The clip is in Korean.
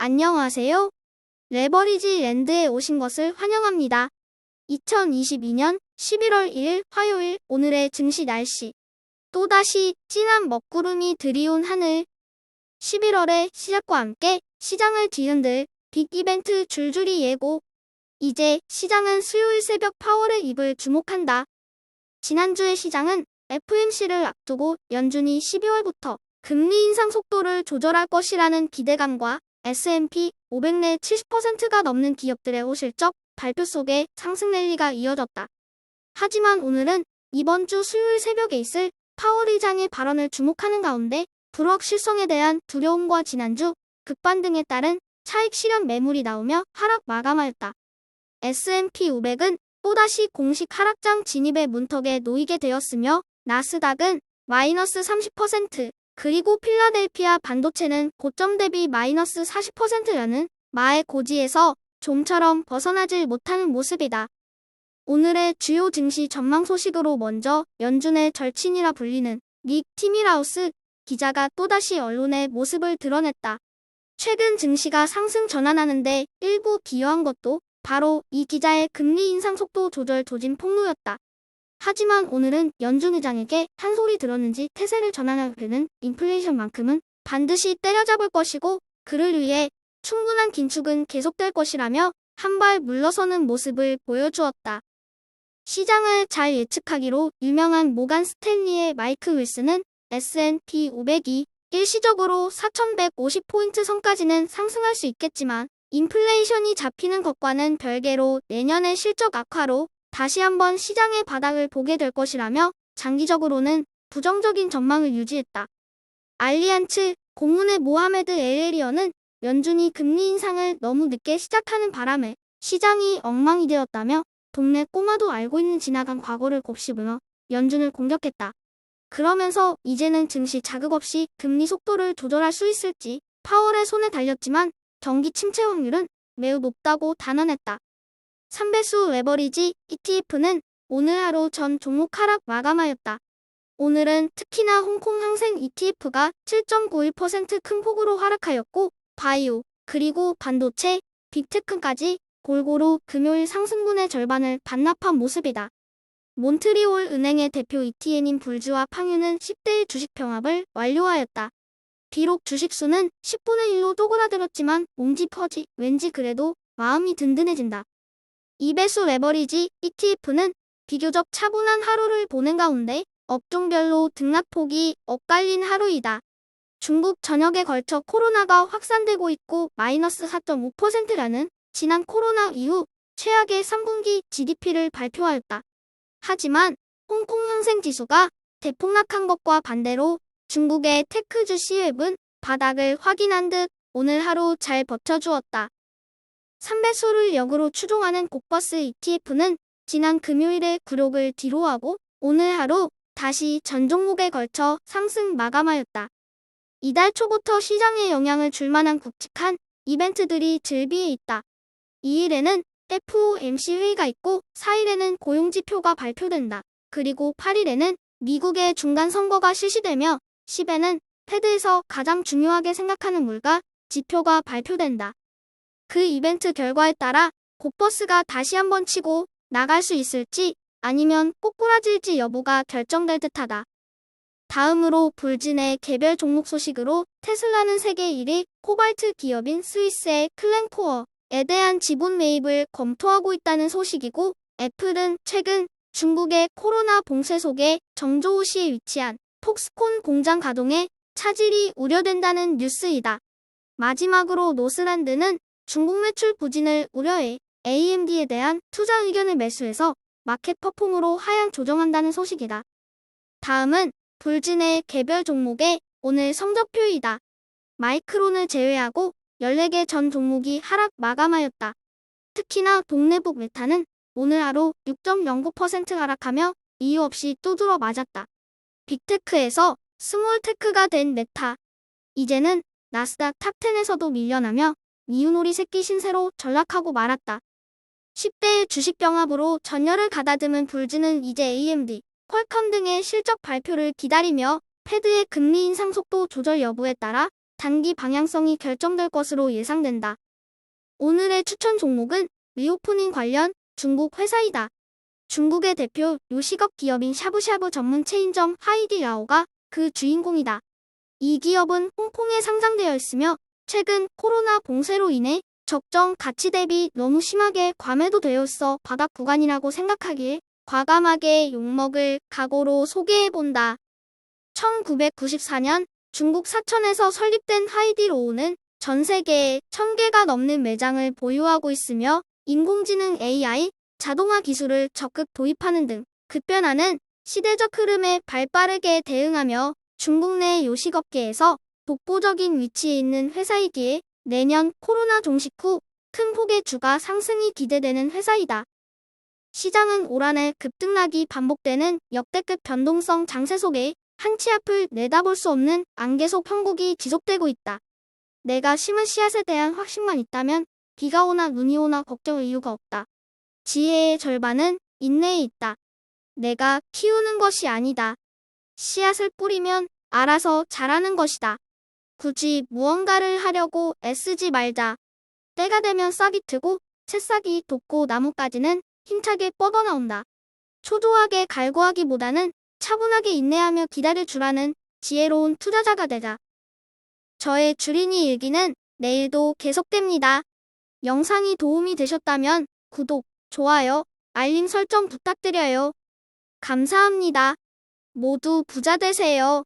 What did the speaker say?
안녕하세요. 레버리지 랜드에 오신 것을 환영합니다. 2022년 11월 1일 화요일 오늘의 증시 날씨. 또다시 진한 먹구름이 드리운 하늘. 11월의 시작과 함께 시장을 뒤흔들 빅 이벤트 줄줄이 예고. 이제 시장은 수요일 새벽 파월의 입을 주목한다. 지난주의 시장은 FOMC를 앞두고 연준이 12월부터 금리 인상 속도를 조절할 것이라는 기대감과 S&P 500 내 70%가 넘는 기업들의 호실적 발표 속에 상승 랠리가 이어졌다. 하지만 오늘은 이번 주 수요일 새벽에 있을 파월 의장의 발언을 주목하는 가운데 불확실성에 대한 두려움과 지난주 급반등에 따른 차익 실현 매물이 나오며 하락 마감하였다. S&P 500은 또다시 공식 하락장 진입의 문턱에 놓이게 되었으며 나스닥은 마이너스 30%, 그리고 필라델피아 반도체는 고점 대비 마이너스 40%라는 마의 고지에서 좀처럼 벗어나질 못하는 모습이다. 오늘의 주요 증시 전망 소식으로 먼저 연준의 절친이라 불리는 닉 티밀하우스 기자가 또다시 언론의 모습을 드러냈다. 최근 증시가 상승 전환하는데 일부 기여한 것도 바로 이 기자의 금리 인상 속도 조절 조짐 폭로였다. 하지만 오늘은 연준 의장에게 한 소리 들었는지 태세를 전환하게 되는 인플레이션만큼은 반드시 때려잡을 것이고 그를 위해 충분한 긴축은 계속될 것이라며 한 발 물러서는 모습을 보여주었다. 시장을 잘 예측하기로 유명한 모간 스탠리의 마이크 윌슨은 S&P 500이 일시적으로 4,150포인트 선까지는 상승할 수 있겠지만 인플레이션이 잡히는 것과는 별개로 내년의 실적 악화로 다시 한번 시장의 바닥을 보게 될 것이라며 장기적으로는 부정적인 전망을 유지했다. 알리안츠 고문의 모하메드 엘에리언은 연준이 금리 인상을 너무 늦게 시작하는 바람에 시장이 엉망이 되었다며 동네 꼬마도 알고 있는 지나간 과거를 곱씹으며 연준을 공격했다. 그러면서 이제는 증시 자극 없이 금리 속도를 조절할 수 있을지 파월의 손에 달렸지만 경기 침체 확률은 매우 높다고 단언했다. 3배수 레버리지 ETF는 오늘 하루 전 종목 하락 마감하였다. 오늘은 특히나 홍콩 항생 ETF가 7.91% 큰 폭으로 하락하였고 바이오, 그리고 반도체, 빅테크까지 골고루 금요일 상승분의 절반을 반납한 모습이다. 몬트리올 은행의 대표 ETN인 불주와 팡유는 10대1 주식 병합을 완료하였다. 비록 주식수는 10분의 1로 쪼그라들었지만 옹지 퍼지 왠지 그래도 마음이 든든해진다. 2배수 레버리지 ETF는 비교적 차분한 하루를 보낸 가운데 업종별로 등락폭이 엇갈린 하루이다. 중국 전역에 걸쳐 코로나가 확산되고 있고 마이너스 4.5%라는 지난 코로나 이후 최악의 3분기 GDP를 발표하였다. 하지만 홍콩 항생지수가 대폭락한 것과 반대로 중국의 테크주 C웹은 바닥을 확인한 듯 오늘 하루 잘 버텨주었다. 3배수를 역으로 추종하는 곡버스 ETF는 지난 금요일에 굴욕을 뒤로하고 오늘 하루 다시 전 종목에 걸쳐 상승 마감하였다. 이달 초부터 시장에 영향을 줄 만한 굵직한 이벤트들이 즐비해 있다. 2일에는 FOMC 회의가 있고 4일에는 고용지표가 발표된다. 그리고 8일에는 미국의 중간선거가 실시되며 10일에는 패드에서 가장 중요하게 생각하는 물가 지표가 발표된다. 그 이벤트 결과에 따라 곡버스가 다시 한번 치고 나갈 수 있을지 아니면 꼬꾸라질지 여부가 결정될 듯하다. 다음으로 불진의 개별 종목 소식으로 테슬라는 세계 1위 코발트 기업인 스위스의 클랭코어에 대한 지분 매입을 검토하고 있다는 소식이고 애플은 최근 중국의 코로나 봉쇄 속에 정조우시에 위치한 폭스콘 공장 가동에 차질이 우려된다는 뉴스이다. 마지막으로 노스란드는 중국 매출 부진을 우려해 AMD에 대한 투자 의견을 매수해서 마켓 퍼폼으로 하향 조정한다는 소식이다. 다음은 불진의 개별 종목의 오늘 성적표이다. 마이크론을 제외하고 14개 전 종목이 하락 마감하였다. 특히나 동래북 메타는 오늘 하루 6.09% 하락하며 이유 없이 두드러 맞았다. 빅테크에서 스몰테크가 된 메타. 이제는 나스닥 탑10에서도 밀려나며 미운오리 새끼 신세로 전락하고 말았다. 10대1 주식 병합으로 전열을 가다듬은 불진은 이제 AMD, 퀄컴 등의 실적 발표를 기다리며 패드의 금리 인상 속도 조절 여부에 따라 단기 방향성이 결정될 것으로 예상된다. 오늘의 추천 종목은 리오프닝 관련 중국 회사이다. 중국의 대표 요식업 기업인 샤브샤브 전문 체인점 하이디라오가 그 주인공이다. 이 기업은 홍콩에 상장되어 있으며 최근 코로나 봉쇄로 인해 적정 가치 대비 너무 심하게 과매도되어 있어 바닥 구간이라고 생각하기에 과감하게 욕먹을 각오로 소개해본다. 1994년 중국 사천에서 설립된 하이디로우는 전 세계에 1000개가 넘는 매장을 보유하고 있으며 인공지능 AI, 자동화 기술을 적극 도입하는 등 급변하는 시대적 흐름에 발빠르게 대응하며 중국 내 요식업계에서 독보적인 위치에 있는 회사이기에 내년 코로나 종식 후 큰 폭의 주가 상승이 기대되는 회사이다. 시장은 올 한해 급등락이 반복되는 역대급 변동성 장세 속에 한치 앞을 내다볼 수 없는 안개속 형국이 지속되고 있다. 내가 심은 씨앗에 대한 확신만 있다면 비가 오나 눈이 오나 걱정할 이유가 없다. 지혜의 절반은 인내에 있다. 내가 키우는 것이 아니다. 씨앗을 뿌리면 알아서 자라는 것이다. 굳이 무언가를 하려고 애쓰지 말자. 때가 되면 싹이 트고 새싹이 돋고 나뭇가지는 힘차게 뻗어나온다. 초조하게 갈구하기보다는 차분하게 인내하며 기다릴 줄 아는 지혜로운 투자자가 되자. 저의 주린이 일기는 내일도 계속됩니다. 영상이 도움이 되셨다면 구독, 좋아요, 알림 설정 부탁드려요. 감사합니다. 모두 부자 되세요.